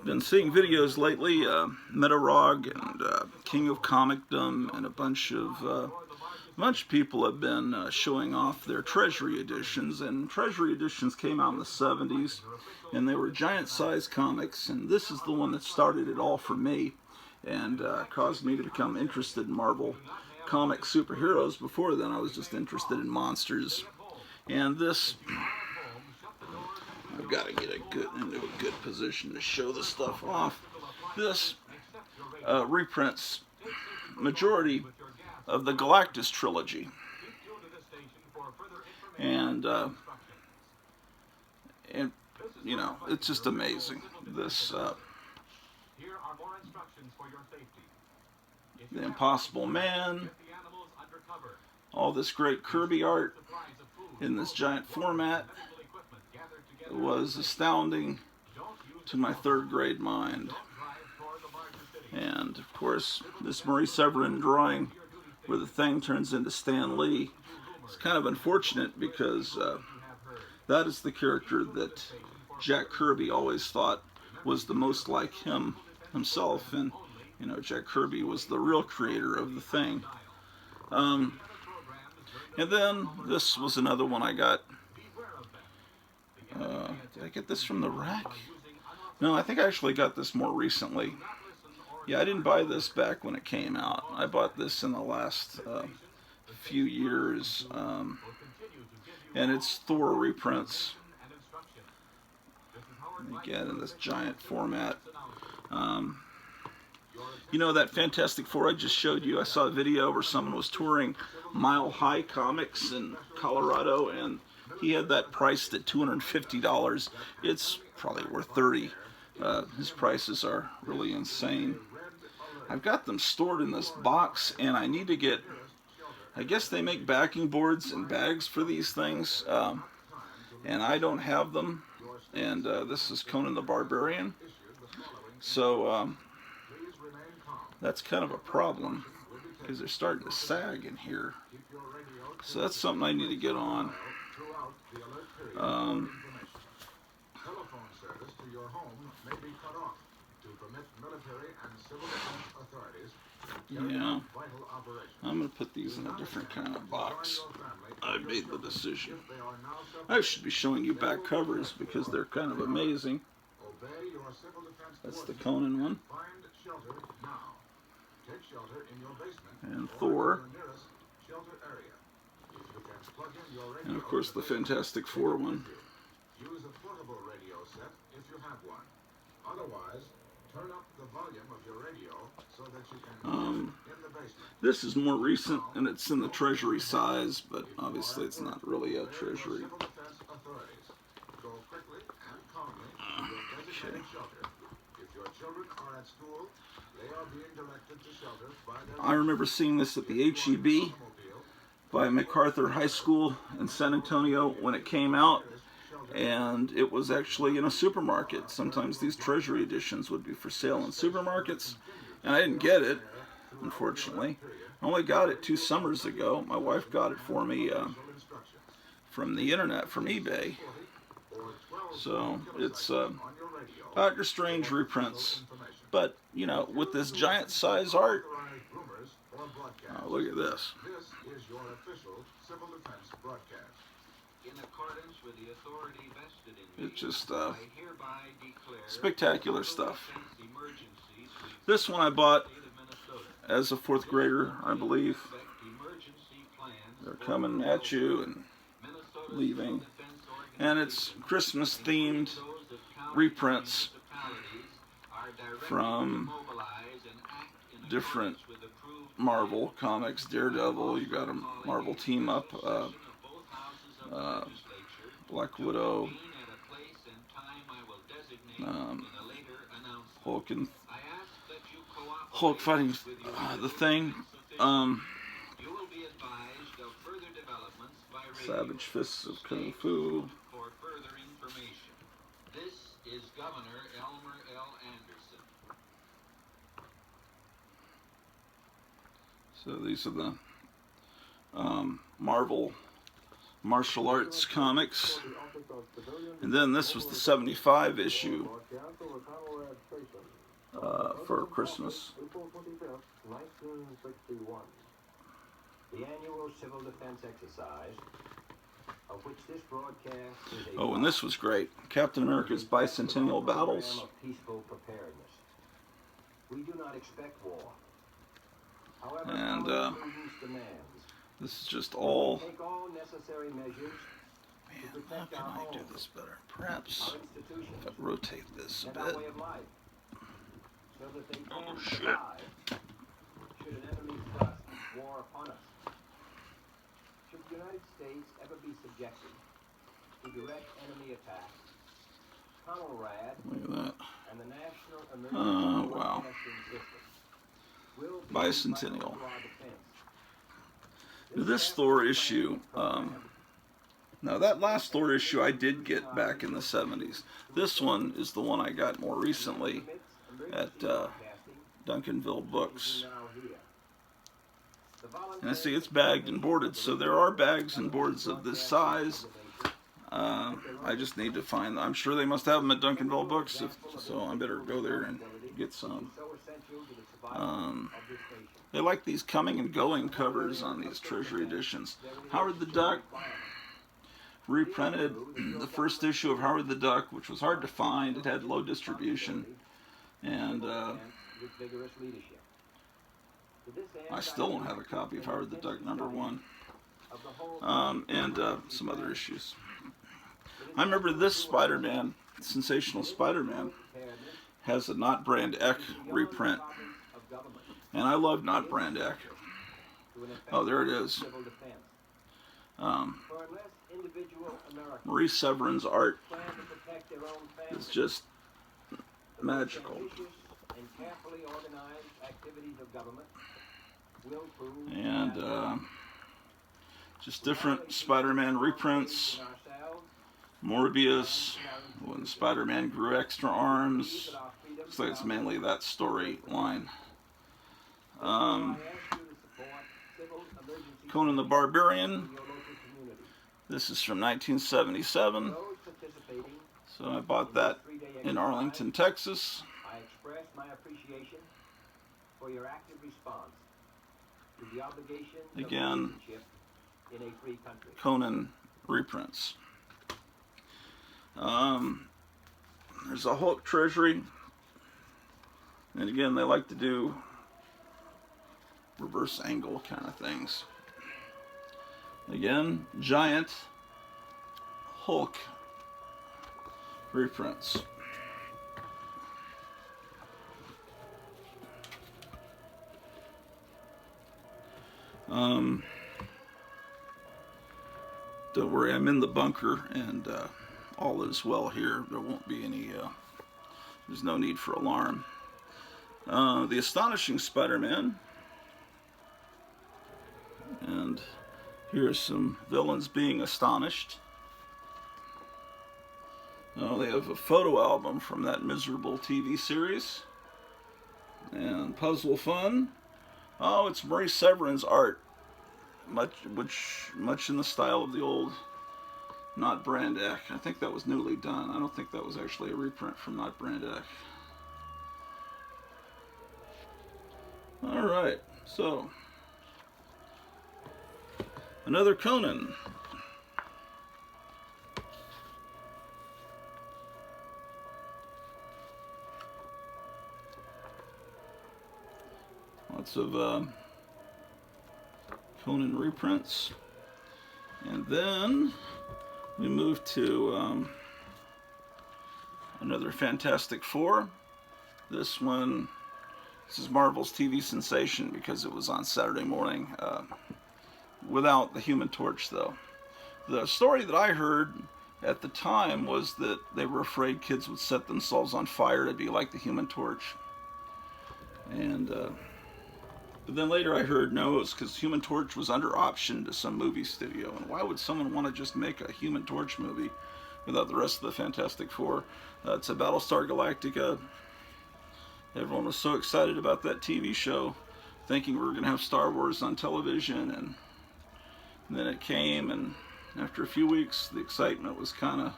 been seeing videos lately, Metarog and King of Comicdom, and a bunch of people have been showing off their Treasury editions. And Treasury editions came out in the 70s, and they were giant-sized comics. And this is the one that started it all for me, and caused me to become interested in Marvel comic superheroes. Before then, I was just interested in monsters. And this, I've got to get into a good position to show this stuff off. This reprints majority of the Galactus trilogy, and you know, it's just amazing. This the Impossible Man, all this great Kirby art in this giant format. It was astounding to my third grade mind. And of course, this Maurice Severin drawing where the Thing turns into Stan Lee. It's kind of unfortunate because that is the character that Jack Kirby always thought was the most like himself, and you know, Jack Kirby was the real creator of the Thing. And then this was another one I got. Did I get this from the rack? No, I think I actually got this more recently. Yeah, I didn't buy this back when it came out. I bought this in the last few years. And it's Thor reprints. Again, in this giant format. You know that Fantastic Four I just showed you? I saw a video where someone was touring Mile High Comics in Colorado, and he had that priced at $250. It's probably worth $30. His prices are really insane. I've got them stored in this box, and I need to get, I guess they make backing boards and bags for these things, and I don't have them. And this is Conan the Barbarian, so that's kind of a problem because they're starting to sag in here. So that's something I need to get on. Yeah, I'm going to put these in a different kind of box. I made the decision. I should be showing you back covers because they're kind of amazing. That's the Conan one. And Thor. And of course the Fantastic Four one. Use a portable radio set if you have one. Otherwise, turn up the volume of your radio so that you can in the basement. This is more recent and it's in the Treasury size, but obviously it's not really a Treasury. Okay. I remember seeing this at the HEB by MacArthur High School in San Antonio when it came out, and it was actually in a supermarket. Sometimes these Treasury editions would be for sale in supermarkets, and I didn't get it, unfortunately. I only got it 2 summers ago. My wife got it for me from the internet, from eBay. So it's Doctor Strange reprints, but you know, with this giant size art. Look at this. It's just spectacular stuff. This one I bought as a 4th grader, I believe. They're coming at you and leaving. And it's Christmas themed reprints from different Marvel comics. Daredevil, you got a Marvel team up, Black Widow, Hulk fighting the Thing, Savage Fists of Kung Fu. So these are the Marvel martial arts comics. And then this was the 75 issue for Christmas. The annual civil defense exercise, of which this broadcast is a oh, and this was great. Captain America's Bicentennial Battles. Peaceful preparedness. We do not expect war. However, And demands. this is just all. Take all necessary measures. Man, how can I do this better? Perhaps if I rotate this a bit. So that they can Oh shit! survive should an enemy thrust war upon us. Should the United States ever be subjected to direct enemy attack, Conrad Look at that. and the National Oh, Emergency wow. Broadcasting System will be Bicentennial. vital to our defense. This Thor issue, now that last Thor issue I did get back in the 70s. This one is the one I got more recently at Duncanville Books. And I see it's bagged and boarded, so there are bags and boards of this size. I just need to find them. I'm sure they must have them at Duncanville Books, so I better go there and get some. They like these coming and going covers on these Treasury editions. Howard the Duck reprinted the first issue of Howard the Duck, which was hard to find. It had low distribution, and I still don't have a copy of Howard the Duck #1, and some other issues. I remember this Spider-Man, Sensational Spider-Man, has a Not Brand Eck reprint, and I love Not Brand Eck. Oh, there it is. Marie Severin's art is just magical. And just different Spider-Man reprints. Morbius, when Spider-Man grew extra arms. Looks like it's mainly that storyline. Conan the Barbarian. This is from 1977. So I bought that in Arlington, Texas. I express my appreciation for your active response to the obligation Again, in a free country. Conan reprints. There's a Hulk Treasury. And again, they like to do reverse angle kind of things. Again, giant Hulk reprints. Don't worry, I'm in the bunker, and all is well here. There won't be any, there's no need for alarm. The Astonishing Spider-Man. And here's some villains being astonished. Oh, they have a photo album from that miserable TV series. And puzzle fun. Oh, it's Marie Severin's art. Much in the style of the old Not Brand Eck. I think that was newly done. I don't think that was actually a reprint from Not Brand Eck. Alright, so another Conan. Lots of Conan reprints. And then we move to another Fantastic Four. This is Marvel's TV sensation because it was on Saturday morning. Without the Human Torch, though. The story that I heard at the time was that they were afraid kids would set themselves on fire to be like the Human Torch. And but then later I heard no, it's because Human Torch was under option to some movie studio. And why would someone want to just make a Human Torch movie without the rest of the Fantastic Four? It's a Battlestar Galactica. Everyone was so excited about that TV show, thinking we were going to have Star Wars on television, and then it came, and after a few weeks, the excitement was kind of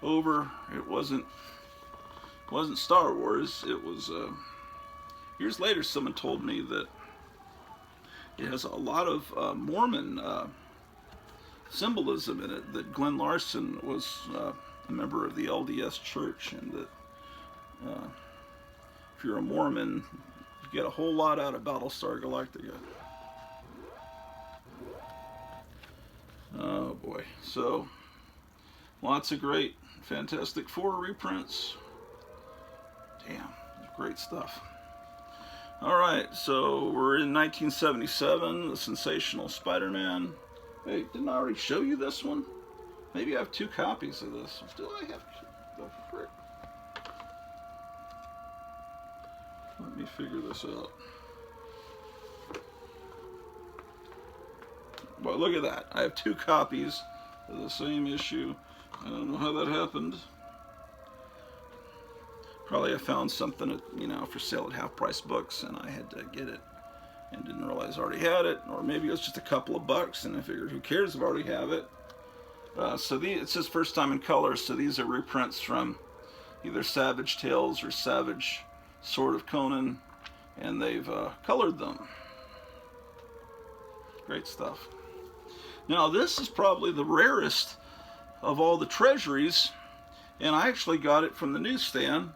over. It wasn't Star Wars. It was years later. Someone told me that it has a lot of Mormon symbolism in it. That Glenn Larson was a member of the LDS Church, and that if you're a Mormon, you get a whole lot out of Battlestar Galactica. Oh boy. So, lots of great Fantastic Four reprints. Damn, great stuff. Alright, so we're in 1977, The Sensational Spider-Man. Wait, didn't I already show you this one? Maybe I have 2 copies of this. Do I have the frick? Let me figure this out. Well, look at that. I have 2 copies of the same issue. I don't know how that happened. Probably I found something at, for sale at Half Price Books, and I had to get it and didn't realize I already had it, or maybe it was just a couple of bucks, and I figured, who cares if I already have it? So it says first time in color, so these are reprints from either Savage Tales or Savage Sword of Conan, and they've colored them. Great stuff. Now this is probably the rarest of all the Treasuries, and I actually got it from the newsstand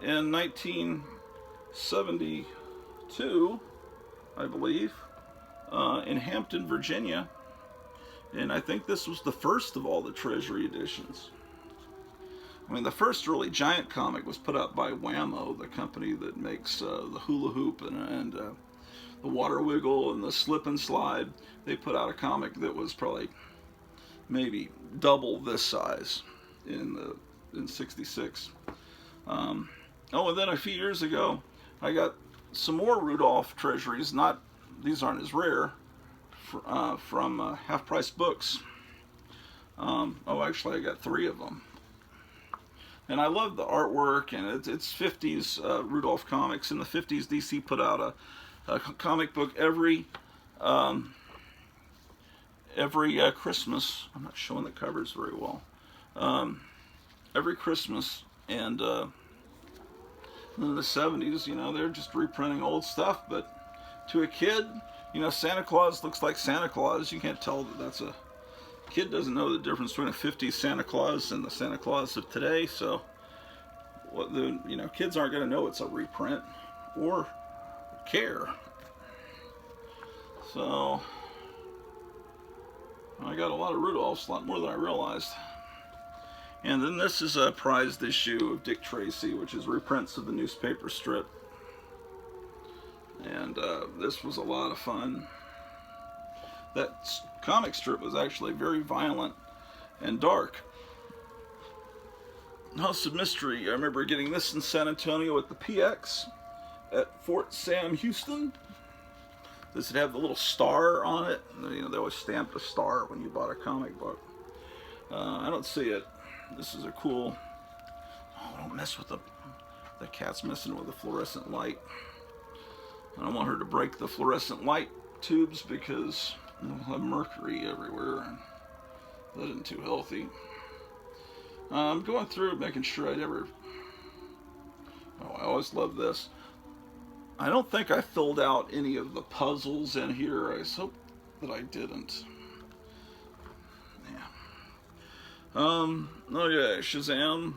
in 1972, I believe, in Hampton, Virginia. And I think this was the first of all the Treasury editions. I mean, the first really giant comic was put out by Whammo, the company that makes the Hula Hoop and the Water Wiggle and the Slip and Slide. They put out a comic that was probably maybe double this size in '66. Oh, and then a few years ago, I got some more Rudolph Treasuries. These aren't as rare, from Half Price Books. Actually, I got 3 of them. And I love the artwork, and it's 50s Rudolph comics. In the 50s, DC put out a comic book every Christmas. I'm not showing the covers very well. Every Christmas, and in the 70s, they're just reprinting old stuff, but to a kid, Santa Claus looks like Santa Claus. You can't tell that that's a kid. Doesn't know the difference between a 50s Santa Claus and the Santa Claus of today. So kids aren't going to know it's a reprint or care. So I got a lot of Rudolphs, a lot more than I realized. And then this is a prized issue of Dick Tracy, which is reprints of the newspaper strip. And this was a lot of fun. That comic strip was actually very violent and dark. House of Mystery, I remember getting this in San Antonio at the PX at Fort Sam Houston. This would have the little star on it. They always stamped a star when you bought a comic book. I don't see it. This is a cool... Oh, don't mess with the cat's messing with the fluorescent light. I don't want her to break the fluorescent light tubes because we'll have mercury everywhere, and that isn't too healthy. I'm going through making sure I never... Oh, I always love this. I don't think I filled out any of the puzzles in here. I just hope that I didn't. Oh yeah, Shazam,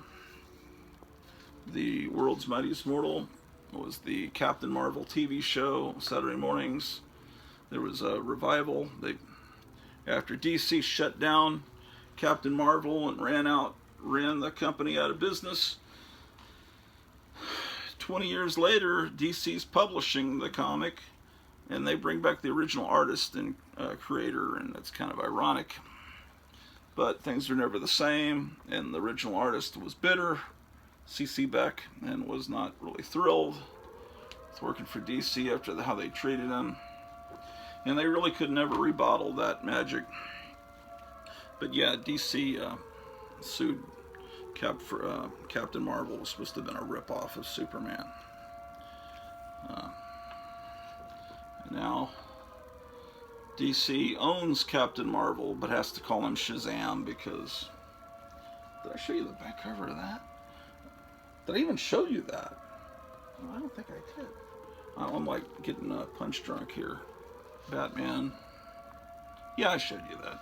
the World's Mightiest Mortal, was the Captain Marvel TV show, Saturday mornings. There was a revival. After DC shut down Captain Marvel and ran the company out of business, 20 years later, DC's publishing the comic, and they bring back the original artist and creator, and it's kind of ironic. But things are never the same, and the original artist was bitter, C.C. Beck, and was not really thrilled with working for DC after how they treated him. And they really could never rebottle that magic. But yeah, DC sued Captain Marvel. Was supposed to have been a ripoff of Superman. Now, DC owns Captain Marvel, but has to call him Shazam because... Did I show you the back cover of that? Did I even show you that? I don't think I did. I'm like getting punch drunk here. Batman. Yeah, I showed you that.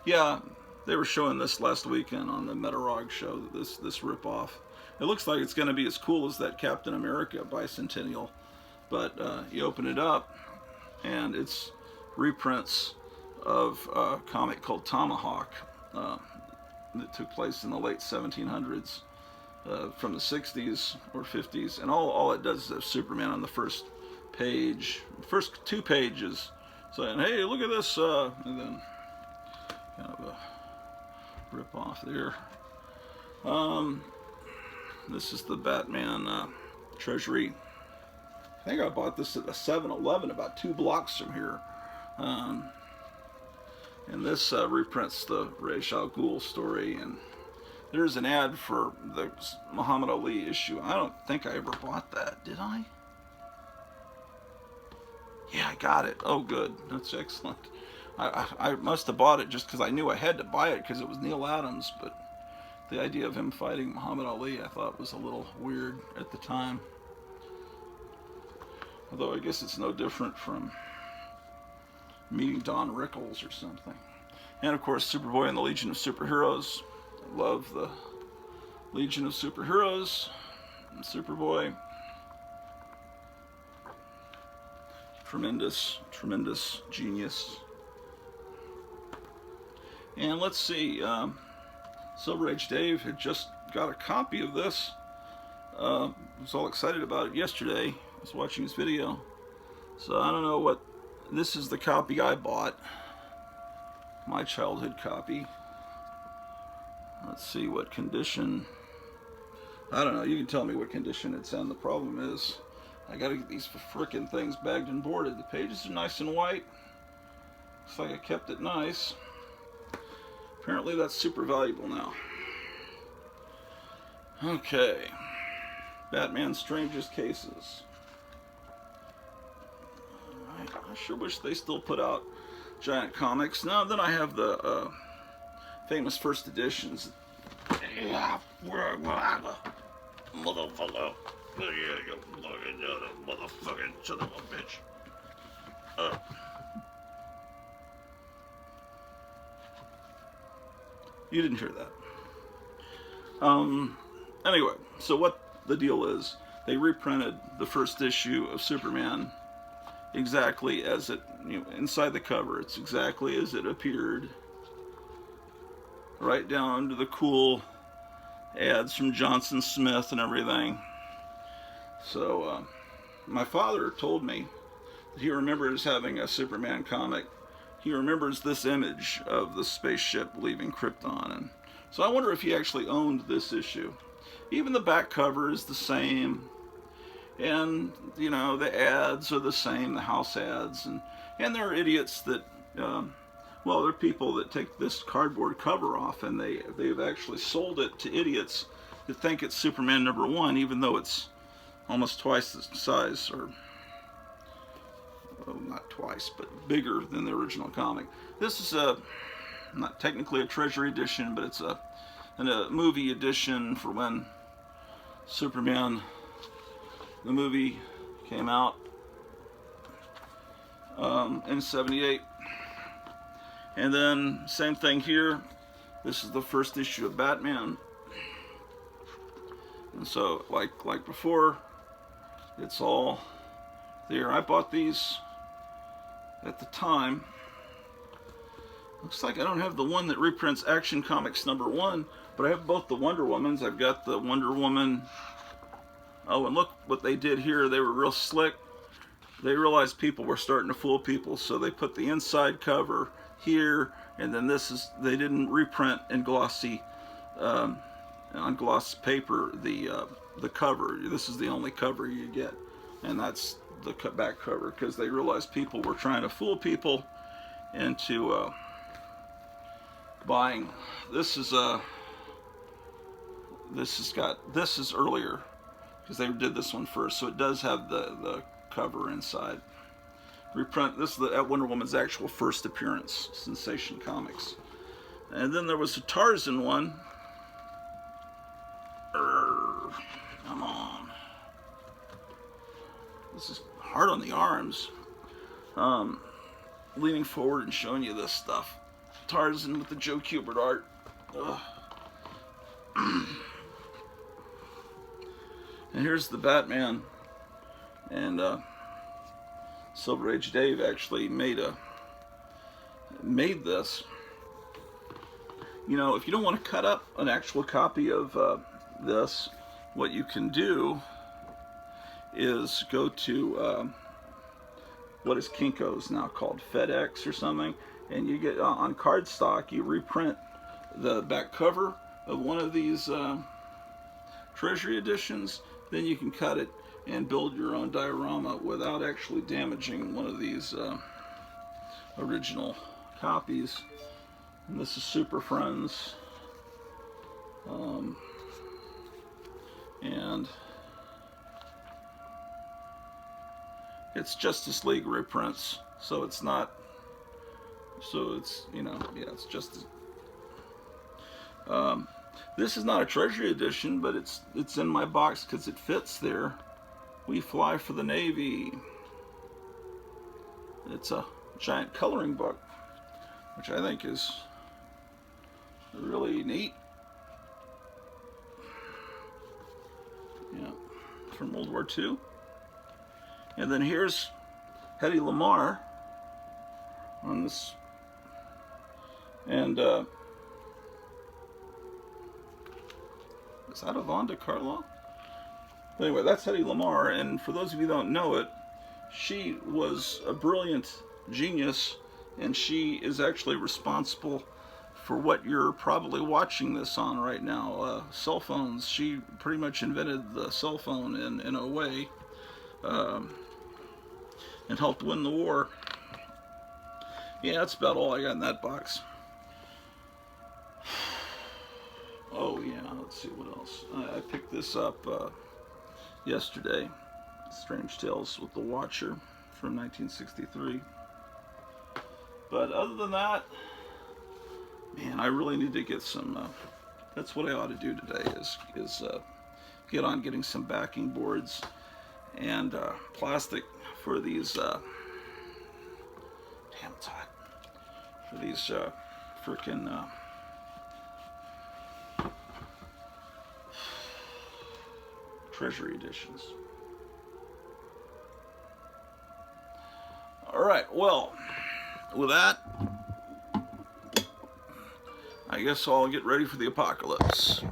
Yeah, they were showing this last weekend on the Metarog show, this ripoff. It looks like it's going to be as cool as that Captain America bicentennial, but you open it up, and it's reprints of a comic called Tomahawk that took place in the late 1700s, from the 60s or 50s, and all it does is have Superman on the first page, first 2 pages, saying, "Hey, look at this," and then kind of a rip off there. This is the Batman Treasury. I think I bought this at a 7-Eleven about 2 blocks from here. And this reprints the Ra's al Ghul story, and there's an ad for the Muhammad Ali issue. I don't think I ever bought that, did I? Yeah, I got it. Oh, good. That's excellent. I must have bought it just because I knew I had to buy it because it was Neil Adams, but the idea of him fighting Muhammad Ali I thought was a little weird at the time. Although I guess it's no different from meeting Don Rickles or something. And of course, Superboy and the Legion of Superheroes. I love the Legion of Superheroes and Superboy. Tremendous, tremendous genius. And let's see, Silver Age Dave had just got a copy of this. Was all excited about it yesterday. I was watching his video. So I don't know what, this is the copy I bought. My childhood copy. Let's see what condition. I don't know, you can tell me what condition it's in. The problem is, I gotta get these frickin' things bagged and boarded. The pages are nice and white. Looks like I kept it nice. Apparently that's super valuable now. Okay. Batman's Strangest Cases. I sure wish they still put out giant comics. Now then I have the famous first editions. Yeah, motherfucker. Motherfucking son of a bitch. You didn't hear that. Anyway, so what the deal is, they reprinted the first issue of Superman exactly as it, inside the cover, it's exactly as it appeared. Right down to the cool ads from Johnson Smith and everything. So, my father told me that he remembers having a Superman comic. He remembers this image of the spaceship leaving Krypton. And so I wonder if he actually owned this issue. Even the back cover is the same. And, the ads are the same, the house ads. And there are idiots that, well, there are people that take this cardboard cover off and they've actually sold it to idiots that think it's Superman #1, even though it's almost twice the size, or well, not twice, but bigger than the original comic. This is not technically a Treasury edition, but it's a movie edition for when Superman, the movie, came out in '78. And then same thing here. This is the first issue of Batman. And so, like before, it's all there. I bought these at the time. Looks like I don't have the one that reprints Action Comics #1, but I have both the Wonder Womans. I've got the Wonder Woman. Oh, and look what they did here. They were real slick. They realized people were starting to fool people, so they put the inside cover here, and then they didn't reprint in glossy, on gloss paper, the cover. This is the only cover you get, and that's the back cover, because they realized people were trying to fool people into buying. This is earlier, because they did this one first, so it does have the cover inside. reprint. This is that Wonder Woman's actual first appearance, Sensation Comics. And then there was a Tarzan one. Come on. This is hard on the arms. Leaning forward and showing you this stuff. Tarzan with the Joe Kubert art. Ugh. And here's the Batman. And Silver Age Dave actually made this. You know, if you don't want to cut up an actual copy of this, what you can do is go to what is Kinko's now called, FedEx or something, and you get on cardstock, you reprint the back cover of one of these Treasury editions, then you can cut it and build your own diorama without actually damaging one of these original copies. And this is Super Friends, and it's Justice League reprints, so it's not, so it's, you know, yeah, it's just, this is not a Treasury edition, but it's in my box because it fits there. We Fly for the Navy. It's a giant coloring book, which I think is really neat. Yeah, from World War II. And then here's Hedy Lamarr on this, and is that Yvonne de Carlo? Anyway, that's Hedy Lamarr, and for those of you who don't know it, she was a brilliant genius, and she is actually responsible for what you're probably watching this on right now, cell phones. She pretty much invented the cell phone in a way, and helped win the war. Yeah, that's about all I got in that box. Oh yeah, let's see what else. I picked this up yesterday, Strange Tales with the Watcher from 1963. But other than that, man, I really need to get some, that's what I ought to do today, is get on getting some backing boards and plastic for these, damn it's hot, for these frickin' Treasury editions. Alright, well, with that, I guess I'll get ready for the apocalypse.